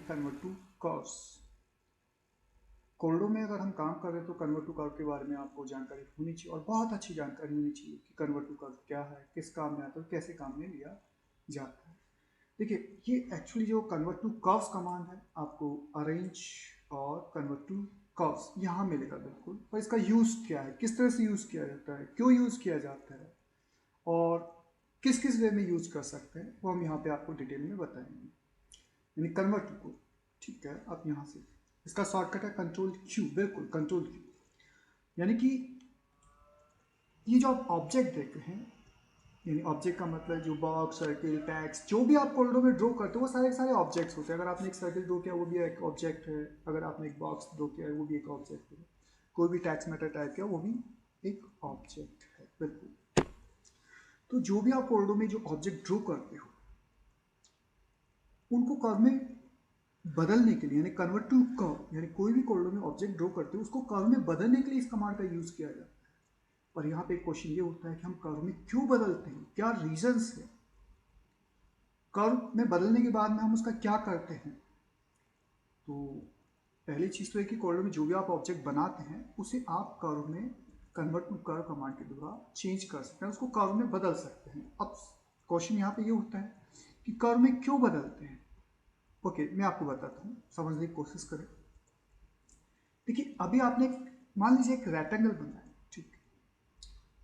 Convert to curves. कोल्डो में अगर हम काम कर रहे हैं तो कन्वर्ट टू कर्व के बारे में आपको जानकारी होनी चाहिए और बहुत अच्छी जानकारी होनी चाहिए कि कन्वर्ट टू कर्व क्या है, किस काम में आता है, कैसे काम में लिया जाता है। देखिए, ये एक्चुअली जो कन्वर्ट टू कर्व्स कमांड है आपको अरेंज और कन्वर्ट टू कर्व्स यहाँ मिलेगा बिल्कुल। और इसका यूज़ क्या है, किस तरह से यूज़ किया जाता है, क्यों यूज़ किया जाता है और किस किस वे में यूज़ कर सकते हैं, वो हम यहाँ पे आपको डिटेल में बताएंगे। यानी कन्वर्ट टू को, ठीक है, आप यहाँ से इसका शॉर्टकट है कंट्रोल क्यू, बिल्कुल कंट्रोल क्यू। यानी कि ये जो आप ऑब्जेक्ट देख रहे हैं, यानी ऑब्जेक्ट का मतलब जो बॉक्स, सर्किल, टैक्स, जो भी आप कोल्डो में ड्रॉ करते हो वो सारे सारे ऑब्जेक्ट्स होते हैं। अगर आपने एक सर्किल ड्रॉ किया वो भी एक ऑब्जेक्ट है, अगर आपने एक बॉक्स ड्रॉ किया है वो भी एक ऑब्जेक्ट है, कोई भी टैक्स मैटर टाइप किया वो भी एक ऑब्जेक्ट है, बिल्कुल। तो जो भी आप कोल्डो में जो ऑब्जेक्ट ड्रॉ करते हो उनको कर्व में बदलने के लिए, यानी कन्वर्ट टू कर्व, यानी कोई भी कोल्डो में ऑब्जेक्ट ड्रॉ करते हो उसको कर्व में बदलने के लिए इस कमांड का यूज किया जाता है। और यहाँ पे एक क्वेश्चन ये उठता है कि हम कर्व में क्यों बदलते हैं, क्या रीजंस है, कर्व में बदलने के बाद में हम उसका क्या करते हैं। तो पहली चीज़ तो है कि कोल्डो में जो भी आप ऑब्जेक्ट बनाते हैं उसे आप कर्व में कन्वर्ट टू कर्व कमांड के द्वारा चेंज कर सकते हैं, उसको कर्व में बदल सकते हैं। अब क्वेश्चन यहाँ पे ये उठता है कि कर्व में क्यों बदलते हैं। ओके, मैं आपको बताता हूँ, समझने की कोशिश करें। देखिए, अभी आपने मान लीजिए एक रेक्टेंगल बनाया, ठीक,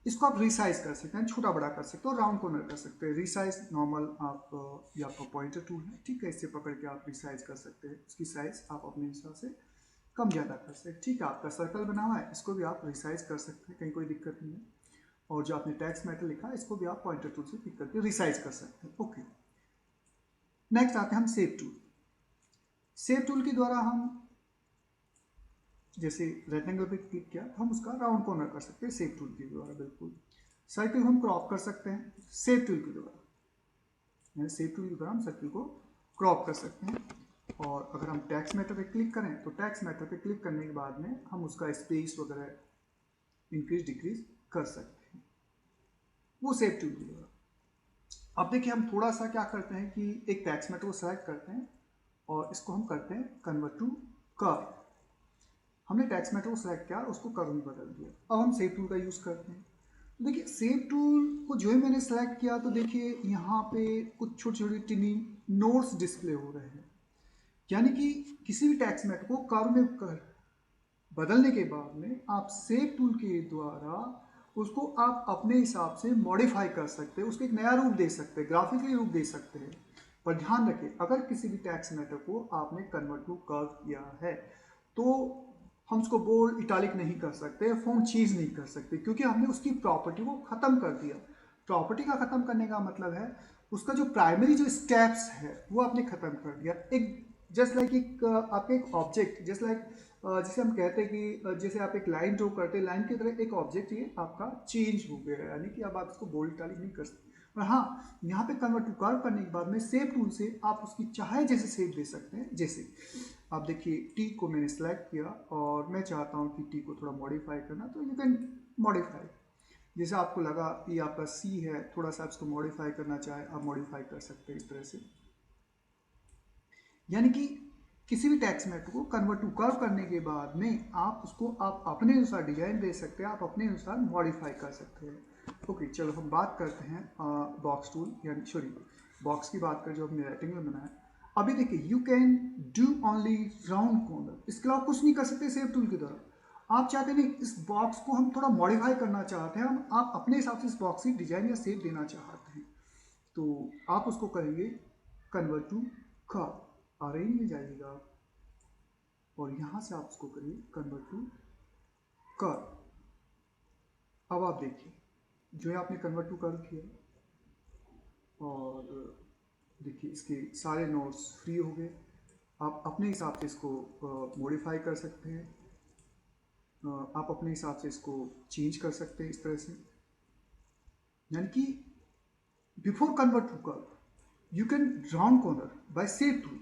इसको आप रिसाइज कर सकते हैं, छोटा बड़ा कर सकते हो, राउंड कॉर्नर कर सकते हैं। रिसाइज नॉर्मल आप ये आपका पॉइंटर टूल है, ठीक है, इससे पकड़ के आप रिसाइज कर सकते हैं। उसकी साइज आप अपने हिसाब से कम ज़्यादा कर सकते हैं, ठीक है। आपका सर्कल बना हुआ है, इसको भी आप रिसाइज कर सकते हैं, कहीं कोई दिक्कत नहीं है। और जो आपने टैक्स मैटर लिखा है इसको भी आप पॉइंटर टूल से पिक करके रिसाइज कर सकते हैं। ओके, नेक्स्ट आते हैं हम सेव टूल। सेव टूल के द्वारा हम जैसे रेक्टेंगल पे क्लिक किया तो हम उसका राउंड कॉर्नर कर सकते हैं सेव टूल के द्वारा, बिल्कुल। सर्किल हम क्रॉप कर सकते हैं सेव टूल के द्वारा, यानी सेव टूल के द्वारा हम सर्किल को क्रॉप कर सकते हैं। और अगर हम टैक्स मैटर पे क्लिक करें तो टैक्स मैटर पे क्लिक करने के बाद में हम उसका स्पेस वगैरह इंक्रीज डिक्रीज कर सकते हैं, वो सेव टूल के द्वारा। अब देखिए, हम थोड़ा सा क्या करते हैं कि एक टैक्स मैटर को सेलेक्ट करते हैं और इसको हम करते हैं कन्वर्ट टू कर्व। हमने टैक्स मैटर को सेलेक्ट किया, उसको कर्व में बदल दिया। अब हम सेव टूल का यूज़ करते हैं। तो देखिए, सेव टूल को जो ही मैंने सेलेक्ट किया तो देखिए यहाँ पे कुछ छोटी छोटी टिनी नोट्स डिस्प्ले हो रहे हैं। यानी कि किसी भी टैक्स मैटर को कर्व में बदलने के बाद में आप सेव टूल के द्वारा उसको आप अपने हिसाब से मॉडिफाई कर सकते हैं, उसको एक नया रूप दे सकते हैं, ग्राफिकली रूप दे सकते हैं। पर ध्यान रखें, अगर किसी भी टैक्स मैटर को आपने कन्वर्ट टू कर्व किया है तो हम उसको बोल्ड इटालिक नहीं कर सकते, फॉन्ट चेंज नहीं कर सकते, क्योंकि हमने उसकी प्रॉपर्टी को खत्म कर दिया। प्रॉपर्टी का खत्म करने का मतलब है उसका जो प्राइमरी जो स्टेप्स है वो आपने खत्म कर दिया। एक जस्ट लाइक एक आपके एक ऑब्जेक्ट, जस्ट लाइक जैसे हम कहते हैं कि जैसे आप एक लाइन ड्रॉ करते हैं, लाइन की तरह एक ऑब्जेक्ट ये आपका चेंज हो गया, यानी कि अब आप इसको बोल्ड इटालिक नहीं कर सकते। और हाँ, यहाँ पे कन्वर्ट टू कर्व करने के बाद में सेव टूल से आप उसकी चाहे जैसे सेव दे सकते हैं। जैसे आप देखिए, टी को मैंने सेलेक्ट किया और मैं चाहता हूँ कि टी को थोड़ा मॉडिफाई करना, तो यू कैन मॉडिफाई। जैसे आपको लगा ये आपका सी है, थोड़ा सा आप इसको मॉडिफाई करना चाहे आप मॉडिफाई कर सकते हैं इस तरह से। यानी कि किसी भी टेक्स्ट मैटर को कन्वर्ट टू कर्व करने के बाद में आप उसको आप अपने अनुसार डिजाइन दे सकते हैं, आप अपने अनुसार मॉडिफाई कर सकते हैं। ओके, चलो हम बात करते हैं बॉक्स टूल, यानी सॉरी बॉक्स की बात करें जो हमने राइटिंग में बनाया। अभी देखिए, you can do only round corner, इसके अलावा कुछ नहीं कर सकते सेव टूल के द्वारा। आप चाहते हैं इस बॉक्स को हम थोड़ा मॉडिफाई करना चाहते हैं, हम आप अपने हिसाब से इस बॉक्स की डिजाइन या शेप देना चाहते हैं, तो आप उसको करेंगे कन्वर्ट टू कर्व, अरेंज में जाइएगा और यहां से आप उसको करिए कन्वर्ट टू कर्व। अब आप देखिए, जो है आपने कन्वर्ट टू कर्व किया और देखिए इसके सारे नोट्स फ्री हो गए। आप अपने हिसाब से इसको मॉडिफाई कर सकते हैं, आप अपने हिसाब से इसको चेंज कर सकते हैं इस तरह से। यानी कि before convert to curve you can round corner by save tool,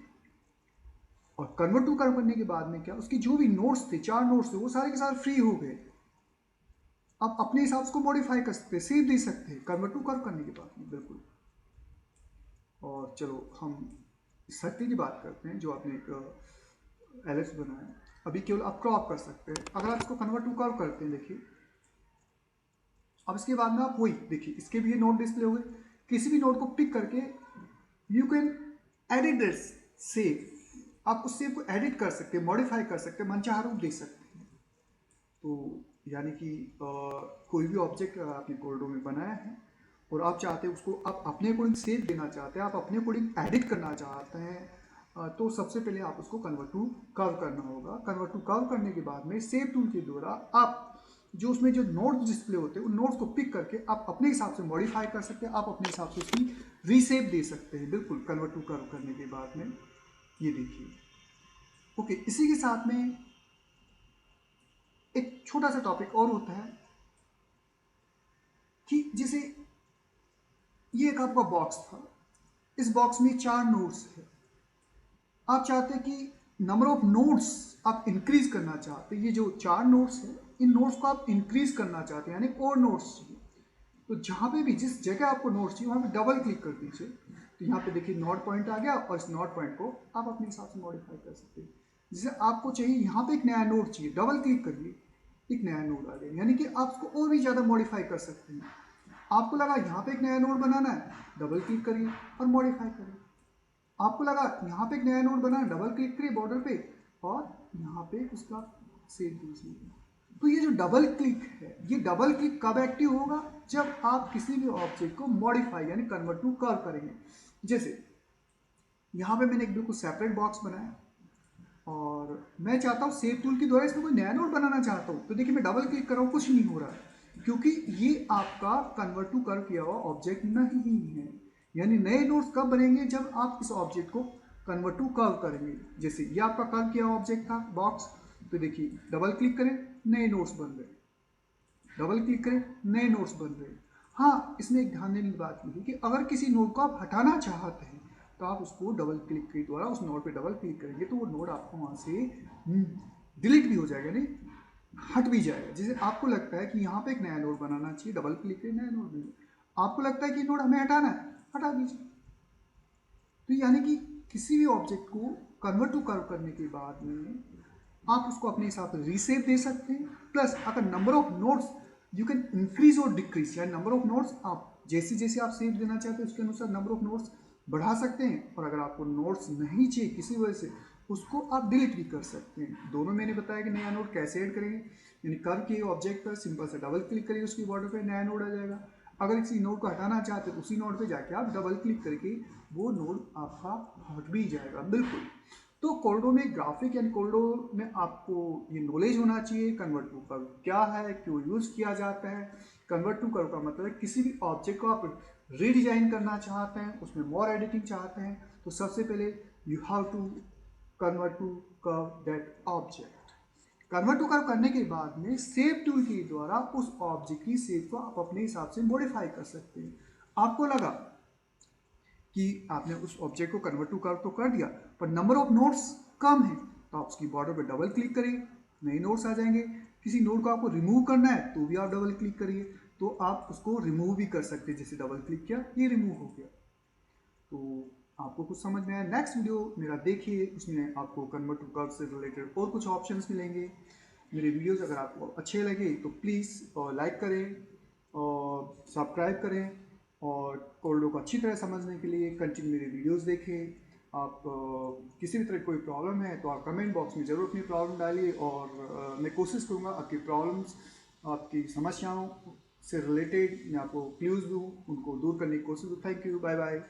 और कन्वर्ट टू कर्व करने के बाद में क्या, उसके जो भी नोट्स थे, 4 नोट्स थे, वो सारे के सारे फ्री हो गए। आप अपने हिसाब से मॉडिफाई कर सकते हैं, सेव दे सकते हैं कन्वर्ट टू कर्व करने के बाद में, बिल्कुल। और चलो हम सर्किल की बात करते हैं जो आपने एक एलिप्स बनाया, अभी केवल आप क्रॉप कर सकते हैं। अगर आप इसको कन्वर्ट टू कर्व करते हैं, देखिए अब इसके बाद में आप वही देखिए, इसके भी ये नोड डिस्प्ले हो गए। किसी भी नोड को पिक करके you can edit this save, आप उस सेव को एडिट कर सकते हैं, मॉडिफाई कर सकते हैं, मनचाहा रूप दे सकते हैं। तो यानी कि कोई भी ऑब्जेक्ट आपने कोर्डो में बनाया है और आप चाहते हैं उसको आप अपने अकॉर्डिंग सेव देना चाहते हैं, आप अपने अकॉर्डिंग एडिट करना चाहते हैं, तो सबसे पहले आप उसको कन्वर्ट टू कर्व करना होगा। कन्वर्ट टू कर्व करने के बाद में सेव टूल के द्वारा आप जो उसमें जो नोट्स डिस्प्ले होते हैं उन नोट्स को पिक करके आप अपने हिसाब से मॉडिफाई कर सकते हैं, आप अपने हिसाब से उसकी रीसेप दे सकते हैं। बिल्कुल कन्वर्ट टू कर्व करने के बाद में ये देखिए। ओके, इसी के साथ में एक छोटा सा टॉपिक और होता है कि जैसे ये एक आपका बॉक्स था, इस बॉक्स में 4 नोड्स है, आप चाहते हैं कि नंबर ऑफ नोड्स आप इंक्रीज करना चाहते हैं। ये जो 4 नोड्स है इन नोड्स को आप इंक्रीज करना चाहते हैं, यानी और नोड्स चाहिए। तो जहाँ पे भी जिस जगह आपको नोड्स चाहिए वहाँ पे डबल क्लिक कर दीजिए। तो यहाँ पे देखिए नोड पॉइंट आ गया और इस नोड पॉइंट को आप अपने हिसाब से मॉडिफाई कर सकते हैं। जैसे आपको चाहिए यहाँ पे एक नया नोड चाहिए, डबल क्लिक करिए, एक नया नोड आ गया, यानी कि आप उसको और भी ज़्यादा मॉडिफाई कर सकते हैं। आपको लगा यहाँ पे एक नया नोड बनाना है, डबल क्लिक करिए और मॉडिफाई करिए। आपको लगा यहाँ पे एक नया नोड बनाना है, डबल क्लिक करिए बॉर्डर पे और यहाँ पे उसका सेव दीजिए। तो ये जो डबल क्लिक है, ये डबल क्लिक कब एक्टिव होगा? जब आप किसी भी ऑब्जेक्ट को मॉडिफाई यानी कन्वर्ट टू कर्व करेंगे। जैसे यहाँ पे मैंने एक बिल्कुल सेपरेट बॉक्स बनाया और मैं चाहता हूँ सेव टूल के द्वारा इसमें कोई नया नोड बनाना चाहता हूँ, तो देखिए मैं डबल क्लिक कर रहा हूँ, कुछ नहीं हो रहा है क्योंकि ये आपका कन्वर्ट टू कर्व किया हुआ ऑब्जेक्ट नहीं है। यानी नए नोड्स कब बनेंगे? जब आप इस ऑब्जेक्ट को कन्वर्ट टू कर्व करेंगे। जैसे ये आपका कर्व किया हुआ ऑब्जेक्ट था बॉक्स, तो देखिए डबल क्लिक करें, नए नोड्स बन रहे, डबल क्लिक करें, नए नोड्स बन रहे। हाँ, इसमें एक ध्यान देने की बात ये है कि अगर किसी नोड को आप हटाना चाहते हैं तो आप उसको डबल क्लिक के द्वारा उस नोड पे डबल क्लिक करेंगे तो वो नोड आपको वहाँ से डिलीट भी हो जाएगा, यानी हट भी जाएगा। जैसे आपको लगता है कि यहाँ पे एक नया नोड बनाना चाहिए, डबल क्लिक करें, नया नोड बने। आपको लगता है कि नोड हमें हटाना है, हटा दीजिए। तो यानी कि किसी भी ऑब्जेक्ट को कन्वर्ट टू कर्व करने के बाद में आप उसको अपने हिसाब से रीसेप दे सकते हैं। प्लस अगर number of nodes you can increase और डिक्रीज, यानी नंबर ऑफ नोड्स आप जैसे जैसे आप सेव देना चाहते हैं उसके अनुसार नंबर ऑफ नोड्स बढ़ा सकते हैं, और अगर आपको नोड्स नहीं चाहिए किसी वजह से उसको आप डिलीट भी कर सकते हैं। दोनों मैंने बताया कि नया नोड कैसे ऐड करेंगे, यानी कर्व के ऑब्जेक्ट पर सिंपल से डबल क्लिक करिए, उसकी बॉर्डर पर नया नोड आ जाएगा। अगर किसी नोड को हटाना चाहते हैं उसी नोड पे जाके आप डबल क्लिक करके वो नोड आपका हट भी जाएगा। बिल्कुल। तो कोर्डो में ग्राफिक यानी कोर्डो में आपको ये नॉलेज होना चाहिए कन्वर्ट टू कर्व क्या है, क्यों यूज़ किया जाता है। कन्वर्ट टू कर्व का मतलब है किसी भी ऑब्जेक्ट को आप रीडिजाइन करना चाहते हैं, उसमें मोर एडिटिंग चाहते हैं, तो सबसे पहले you have to convert to curve that object. Convert to curve करने के बाद में सेव टूल के द्वारा उस ऑब्जेक्ट की सेव को आप अपने हिसाब से मॉडिफाई कर सकते हैं। आपको लगा कि आपने उस ऑब्जेक्ट को कन्वर्ट टू कर्व तो कर दिया पर नंबर ऑफ नोड्स कम है, तो आप उसकी बॉर्डर पर डबल क्लिक करिए, नए नोड्स आ जाएंगे। किसी नोड को आपको रिमूव करना है तो भी आप डबल क्लिक करिए, तो आप उसको रिमूव भी कर सकते हैं। जैसे डबल क्लिक किया, ये रिमूव हो गया। तो आपको कुछ समझ में आया? नेक्स्ट वीडियो मेरा देखिए, उसमें आपको कन्वर्ट टू कर्व से रिलेटेड और कुछ ऑप्शंस मिलेंगे। मेरे वीडियोस अगर आपको अच्छे लगे तो प्लीज़ लाइक करें और सब्सक्राइब करें, और कोर्डो को अच्छी तरह समझने के लिए कंटिन्यू मेरे वीडियोस देखें। आप किसी भी तरह की कोई प्रॉब्लम है तो आप कमेंट बॉक्स में ज़रूर अपनी प्रॉब्लम डालिए, और मैं कोशिश करूँगा आपकी प्रॉब्लम्स, आपकी समस्याओं से रिलेटेड मैं आपको क्लूज़ दूँ, उनको दूर करने की कोशिश दूँ। Thank you, bye bye.